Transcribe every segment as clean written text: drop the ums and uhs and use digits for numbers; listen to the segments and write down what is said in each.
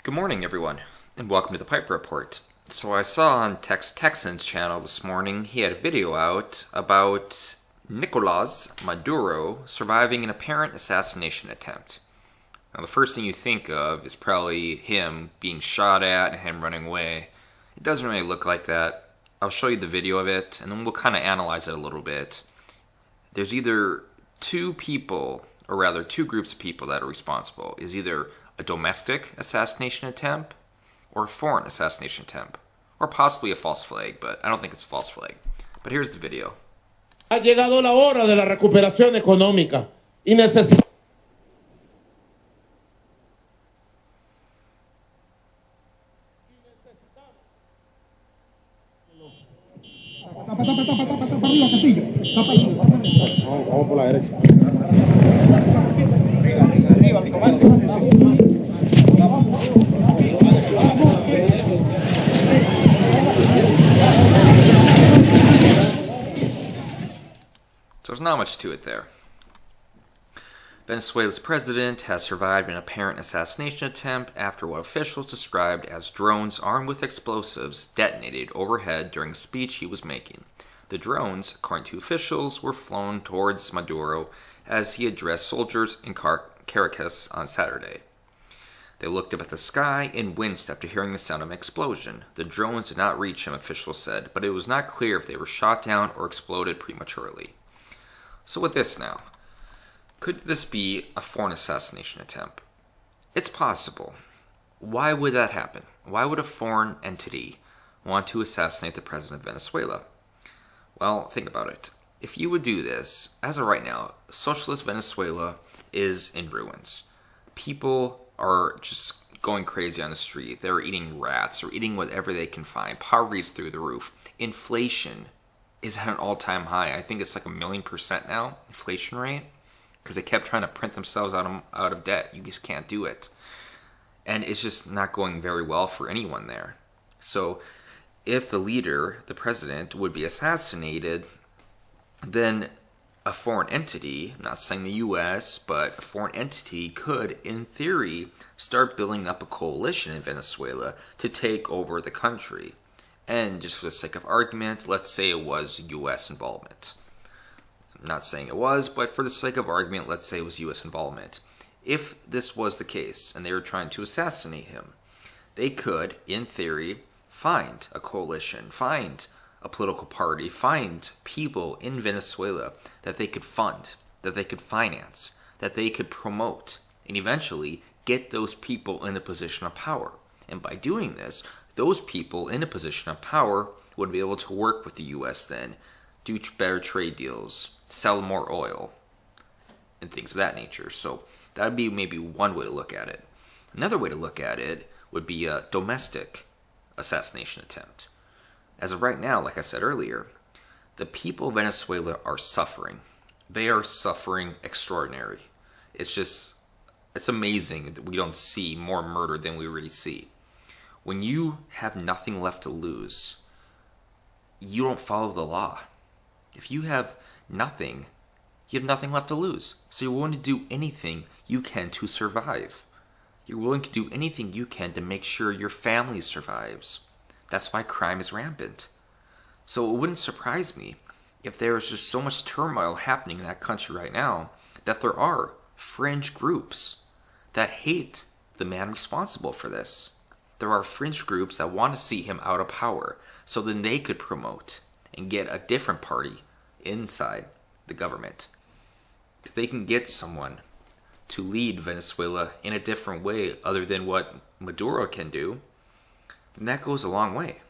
Good morning, everyone, and welcome to the Piper Report. So I saw on Texan's channel this morning, he had a video out about Nicolas Maduro surviving an apparent assassination attempt. Now, the first thing you think of is probably him being shot at and him running away. It doesn't really look like that. I'll show you the video of it, and then we'll kind of analyze it a little bit. There's either two groups of people that are responsible. Is either a domestic assassination attempt or a foreign assassination attempt, or possibly a false flag, but I don't think it's a false flag. But here's the video. Ha llegado la hora de la recuperación económica y necesitamos Vamos por la derecha. Arriba, mi comandante. So there's not much to it there. Venezuela's president has survived an apparent assassination attempt after what officials described as drones armed with explosives detonated overhead during a speech he was making. The drones, according to officials, were flown towards Maduro as he addressed soldiers in Caracas on Saturday. They looked up at the sky and winced after hearing the sound of an explosion. The drones did not reach him, officials said, but it was not clear if they were shot down or exploded prematurely. So with this now, could this be a foreign assassination attempt? It's possible. Why would that happen? Why would a foreign entity want to assassinate the president of Venezuela? Well, think about it. If you would do this, as of right now, socialist Venezuela is in ruins. People are just going crazy on the street. They're eating rats or eating whatever they can find. Poverty is through the roof. Inflation is at an all-time high. I think it's like 1,000,000% now, inflation rate, because they kept trying to print themselves out of debt. You just can't do it. And it's just not going very well for anyone there. So if the leader, the president, would be assassinated, then a foreign entity, I'm not saying the US, but a foreign entity could, in theory, start building up a coalition in Venezuela to take over the country. And just for the sake of argument, let's say it was US involvement. I'm not saying it was, but for the sake of argument, let's say it was US involvement. If this was the case, and they were trying to assassinate him, they could, in theory, find a coalition, find a political party, find people in Venezuela that they could fund, that they could finance, that they could promote, and eventually get those people in a position of power. And by doing this, those people in a position of power would be able to work with the US then, do better trade deals, sell more oil, and things of that nature. So that would be maybe one way to look at it. Another way to look at it would be a domestic assassination attempt. As of right now, like I said earlier, the people of Venezuela are suffering. They are suffering extraordinary. It's amazing that we don't see more murder than we really see. When you have nothing left to lose, you don't follow the law. If you have nothing, you have nothing left to lose. So you're willing to do anything you can to survive. You're willing to do anything you can to make sure your family survives. That's why crime is rampant. So it wouldn't surprise me if there was just so much turmoil happening in that country right now that there are fringe groups that hate the man responsible for this. There are fringe groups that want to see him out of power so then they could promote and get a different party inside the government. If they can get someone to lead Venezuela in a different way other than what Maduro can do, then that goes a long way.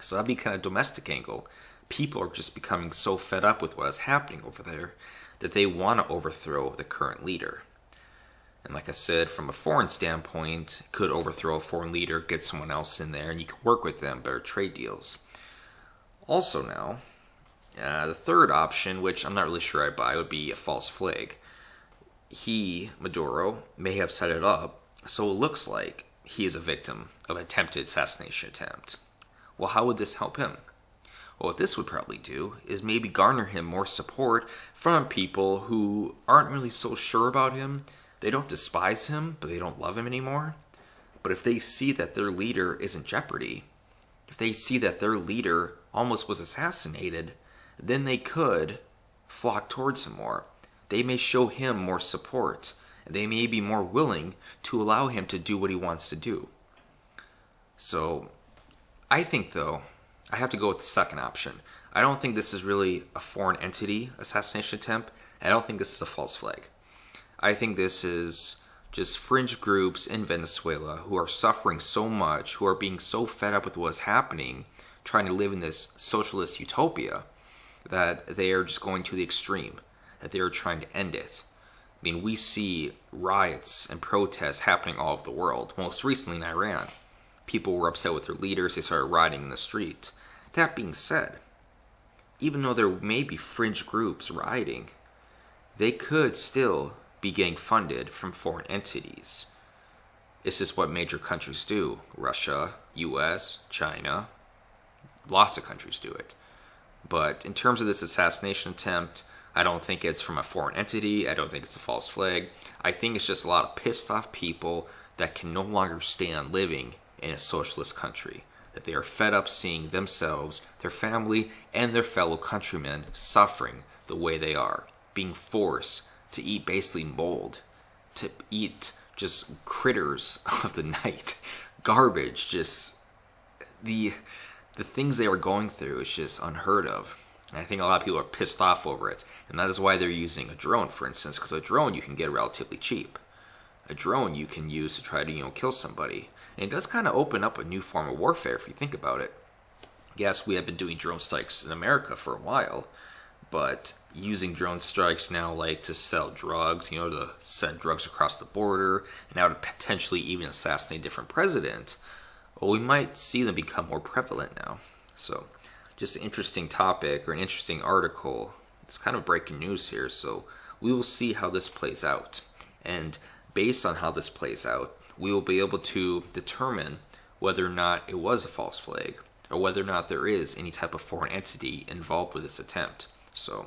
So that'd be kind of domestic angle. People are just becoming so fed up with what is happening over there that they want to overthrow the current leader. And like I said, from a foreign standpoint, could overthrow a foreign leader, get someone else in there, and you can work with them, better trade deals. Also now, the third option, which I'm not really sure I buy, would be a false flag. He, Maduro, may have set it up, so it looks like he is a victim of an attempted assassination attempt. Well, how would this help him? Well, what this would probably do is maybe garner him more support from people who aren't really so sure about him. They don't despise him, but they don't love him anymore. But if they see that their leader is in jeopardy, if they see that their leader almost was assassinated, then they could flock towards him more. They may show him more support. They may be more willing to allow him to do what he wants to do. So, I think, though, I have to go with the second option. I don't think this is really a foreign entity assassination attempt. I don't think this is a false flag. I think this is just fringe groups in Venezuela who are suffering so much, who are being so fed up with what's happening, trying to live in this socialist utopia, that they are just going to the extreme, that they are trying to end it. I mean, we see riots and protests happening all over the world. Most recently in Iran, people were upset with their leaders. They started rioting in the street. That being said, even though there may be fringe groups rioting, they could still be getting funded from foreign entities. It's just what major countries do. Russia, US, China, lots of countries do it. But in terms of this assassination attempt, I don't think it's from a foreign entity. I don't think it's a false flag. I think it's just a lot of pissed off people that can no longer stand living in a socialist country. That they are fed up seeing themselves, their family, and their fellow countrymen suffering the way they are. Being forced to eat basically mold. To eat just critters of the night. Garbage. Just the things they are going through is just unheard of. And I think a lot of people are pissed off over it. And that is why they're using a drone, for instance. Because a drone you can get relatively cheap. A drone you can use to try to, kill somebody. And it does kind of open up a new form of warfare if you think about it. Yes, we have been doing drone strikes in America for a while. But using drone strikes now like to sell drugs, to send drugs across the border. And now to potentially even assassinate a different president. Well, we might see them become more prevalent now. So, just an interesting topic or an interesting article. It's kind of breaking news here, so we will see how this plays out. And based on how this plays out, we will be able to determine whether or not it was a false flag or whether or not there is any type of foreign entity involved with this attempt. So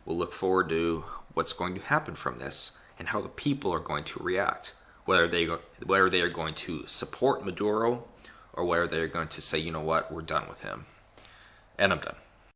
we'll look forward to what's going to happen from this and how the people are going to react. Whether they are going to support Maduro or whether they're going to say, you know what, we're done with him. And I'm done.